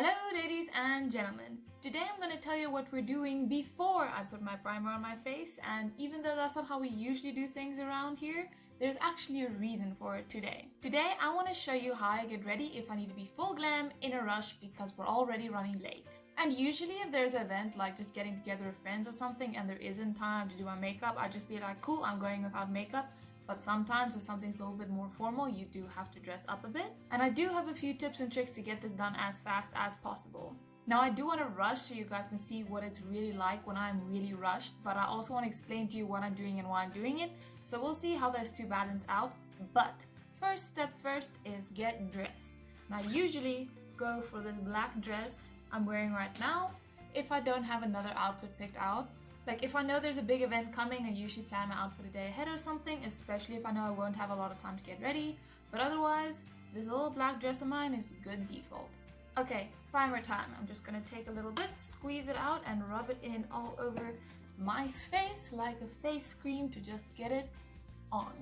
Hello ladies and gentlemen, today I'm going to tell you what we're doing before I put my primer on my face, and even though that's not how we usually do things around here, there's actually a reason for it today. Today I want to show you how I get ready if I need to be full glam in a rush because we're already running late. And usually if there's an event like just getting together with friends or something and there isn't time to do my makeup, I just be like, cool, I'm going without makeup. But sometimes if something's a little bit more formal, you do have to dress up a bit. And I do have a few tips and tricks to get this done as fast as possible. Now I do want to rush so you guys can see what it's really like when I'm really rushed, but I also want to explain to you what I'm doing and why I'm doing it. So we'll see how those two balance out. But first step first is get dressed. And I usually go for this black dress I'm wearing right now if I don't have another outfit picked out. Like if I know there's a big event coming, I usually plan my outfit a day ahead or something, especially if I know I won't have a lot of time to get ready. But otherwise, this little black dress of mine is good default. Okay, primer time. I'm just gonna take a little bit, squeeze it out and rub it in all over my face like a face cream to just get it on.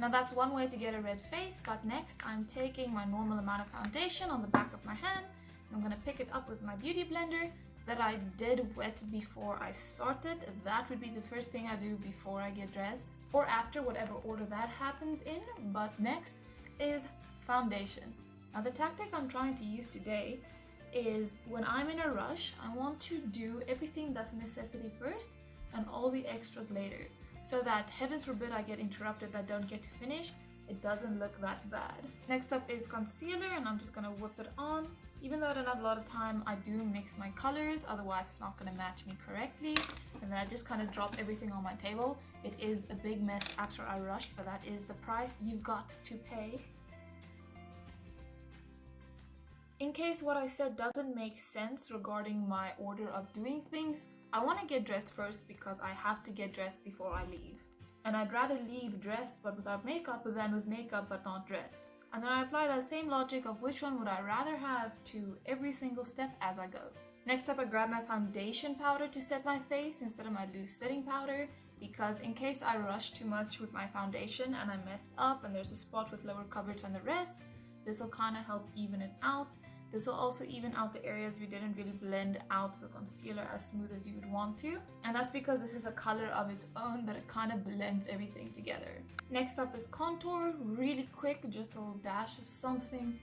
Now that's one way to get a red face, but next I'm taking my normal amount of foundation on the back of my hand. I'm gonna pick it up with my beauty blender that I did wet before I started. That would be the first thing I do before I get dressed, or after, whatever order that happens in. But next is foundation. Now the tactic I'm trying to use today is when I'm in a rush, I want to do everything that's a necessity first and all the extras later, so that heavens forbid I get interrupted, I don't get to finish, it doesn't look that bad. Next up is concealer, and I'm just gonna whip it on. Even though I don't have a lot of time, I do mix my colors, otherwise it's not gonna match me correctly. And then I just kind of drop everything on my table. It is a big mess after I rushed, but that is the price you've got to pay. In case what I said doesn't make sense regarding my order of doing things, I want to get dressed first because I have to get dressed before I leave. And I'd rather leave dressed but without makeup than with makeup but not dressed. And then I apply that same logic of which one would I rather have to every single step as I go. Next up, I grab my foundation powder to set my face instead of my loose setting powder, because in case I rush too much with my foundation and I messed up and there's a spot with lower coverage than the rest, this will kind of help even it out. This will also even out the areas we didn't really blend out the concealer as smooth as you would want to. And that's because this is a color of its own that it kind of blends everything together. Next up is contour, really quick, just a little dash of something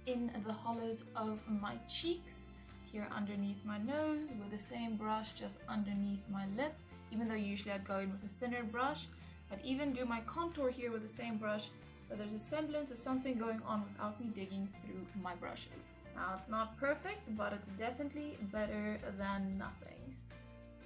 in the hollows of my cheeks. Here underneath my nose with the same brush just underneath my lip, even though usually I'd go in with a thinner brush. I'd even do my contour here with the same brush, so there's a semblance of something going on without me digging through my brushes. Now it's not perfect, but it's definitely better than nothing.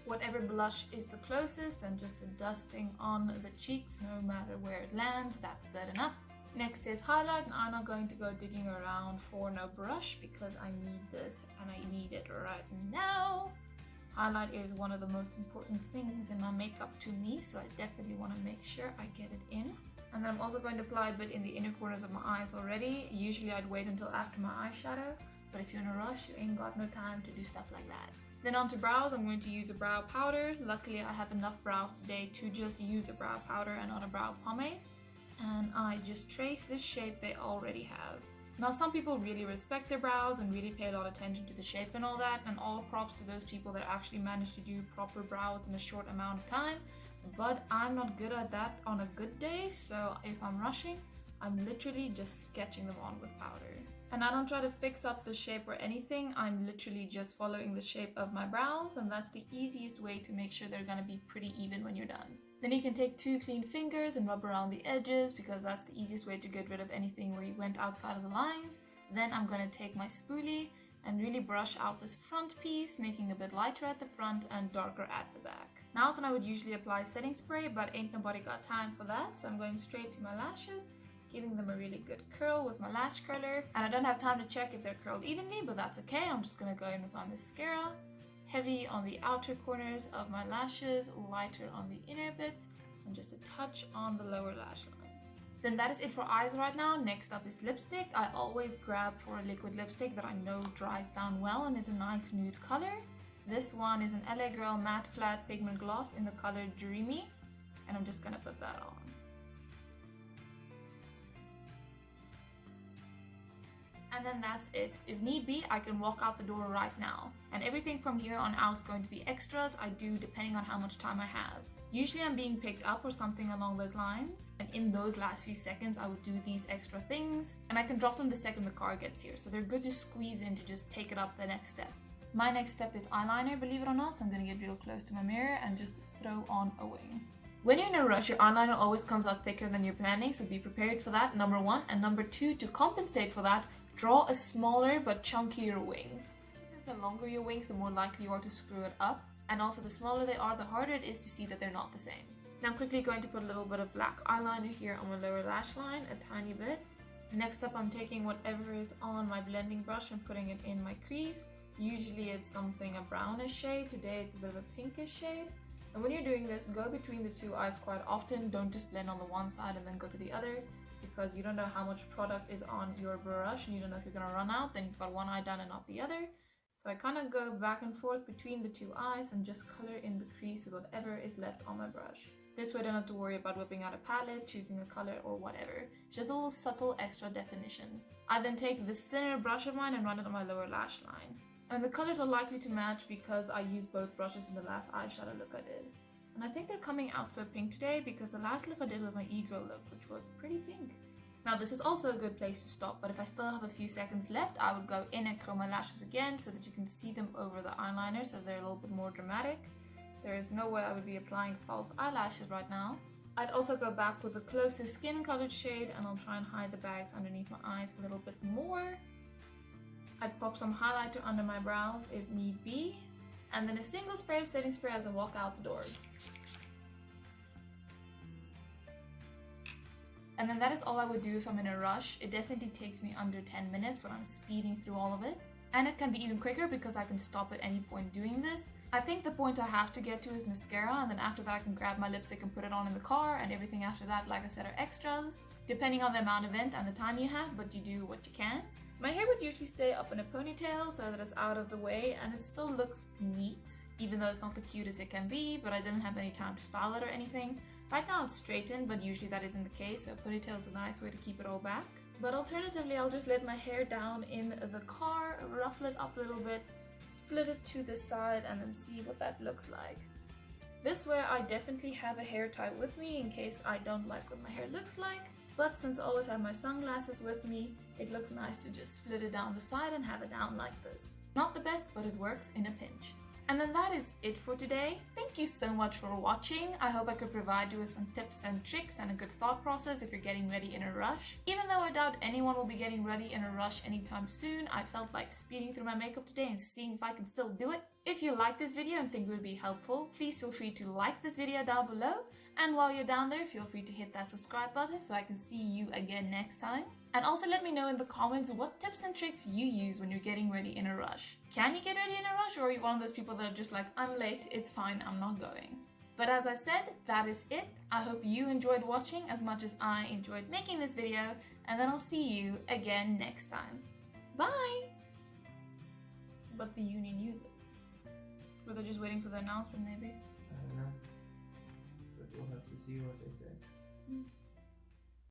Whatever blush is the closest and just a dusting on the cheeks, no matter where it lands, that's good enough. Next is highlight, and I'm not going to go digging around for no brush because I need this and I need it right now. Highlight is one of the most important things in my makeup to me, so I definitely want to make sure I get it in. And then I'm also going to apply a bit in the inner corners of my eyes already. Usually I'd wait until after my eyeshadow, but if you're in a rush, you ain't got no time to do stuff like that. Then onto brows, I'm going to use a brow powder. Luckily I have enough brows today to just use a brow powder and not a brow pomade. And I just trace this shape they already have. Now some people really respect their brows and really pay a lot of attention to the shape and all that, and all props to those people that actually manage to do proper brows in a short amount of time. But I'm not good at that on a good day, so if I'm rushing, I'm literally just sketching them on with powder. And I don't try to fix up the shape or anything, I'm literally just following the shape of my brows, and that's the easiest way to make sure they're gonna be pretty even when you're done. Then you can take 2 clean fingers and rub around the edges, because that's the easiest way to get rid of anything where you went outside of the lines. Then I'm gonna take my spoolie and really brush out this front piece, making a bit lighter at the front and darker at the back. Now when I would usually apply setting spray, but ain't nobody got time for that, so I'm going straight to my lashes, giving them a really good curl with my lash curler. And I don't have time to check if they're curled evenly, but that's okay. I'm just gonna go in with my mascara, heavy on the outer corners of my lashes, lighter on the inner bits, and just a touch on the lower lash line. Then that is it for eyes right now. Next up is lipstick. I always grab for a liquid lipstick that I know dries down well and is a nice nude color. This one is an LA Girl Matte Flat Pigment Gloss in the color Dreamy, and I'm just gonna put that on. And then that's it. If need be, I can walk out the door right now. And everything from here on out is going to be extras I do depending on how much time I have. Usually I'm being picked up or something along those lines, and in those last few seconds I would do these extra things, and I can drop them the second the car gets here, so they're good to squeeze in to just take it up the next step. My next step is eyeliner, believe it or not, so I'm gonna get real close to my mirror and just throw on a wing. When you're in a rush, your eyeliner always comes out thicker than you're planning, so be prepared for that, number one. And number two, to compensate for that, draw a smaller but chunkier wing. Since the longer your wings, the more likely you are to screw it up. And also the smaller they are, the harder it is to see that they're not the same. Now I'm quickly going to put a little bit of black eyeliner here on my lower lash line, a tiny bit. Next up, I'm taking whatever is on my blending brush and putting it in my crease. Usually it's something a brownish shade. Today it's a bit of a pinkish shade. And when you're doing this, go between the two eyes quite often. Don't just blend on the one side and then go to the other, because you don't know how much product is on your brush and you don't know if you're gonna run out, then you've got one eye done and not the other. So I kind of go back and forth between the two eyes and just color in the crease with whatever is left on my brush. This way I don't have to worry about whipping out a palette, choosing a color or whatever. It's just a little subtle extra definition. I then take this thinner brush of mine and run it on my lower lash line. And the colors are likely to match because I used both brushes in the last eyeshadow look I did. And I think they're coming out so pink today because the last look I did was my e-girl look, which was pretty pink. Now this is also a good place to stop, but if I still have a few seconds left, I would go in and curl my lashes again so that you can see them over the eyeliner, so they're a little bit more dramatic. There is no way I would be applying false eyelashes right now. I'd also go back with the closest skin colored shade, and I'll try and hide the bags underneath my eyes a little bit more. I'd pop some highlighter under my brows if need be, and then a single spray of setting spray as I walk out the door. And then that is all I would do if I'm in a rush. It definitely takes me under 10 minutes when I'm speeding through all of it. And it can be even quicker because I can stop at any point doing this. I think the point I have to get to is mascara, and then after that I can grab my lipstick and put it on in the car, and everything after that, like I said, are extras, depending on the amount of event and the time you have, but you do what you can. My hair would usually stay up in a ponytail so that it's out of the way and it still looks neat, even though it's not the cutest it can be, but I didn't have any time to style it or anything. Right now it's straightened, but usually that isn't the case, so a ponytail is a nice way to keep it all back. But alternatively, I'll just let my hair down in the car, ruffle it up a little bit, split it to the side, and then see what that looks like. This way I definitely have a hair tie with me in case I don't like what my hair looks like, but since I always have my sunglasses with me, it looks nice to just split it down the side and have it down like this. Not the best, but it works in a pinch. And then that is it for today. Thank you so much for watching. I hope I could provide you with some tips and tricks and a good thought process if you're getting ready in a rush. Even though I doubt anyone will be getting ready in a rush anytime soon, I felt like speeding through my makeup today and seeing if I can still do it. If you like this video and think it would be helpful, please feel free to like this video down below. And while you're down there, feel free to hit that subscribe button so I can see you again next time. And also let me know in the comments what tips and tricks you use when you're getting ready in a rush. Can you get ready in a rush, or are you one of those people that are just like, I'm late, it's fine, I'm not going? But as I said, that is it. I hope you enjoyed watching as much as I enjoyed making this video, and then I'll see you again next time. Bye! But the uni knew this. Were they just waiting for the announcement maybe? I don't know. But we'll have to see what they say.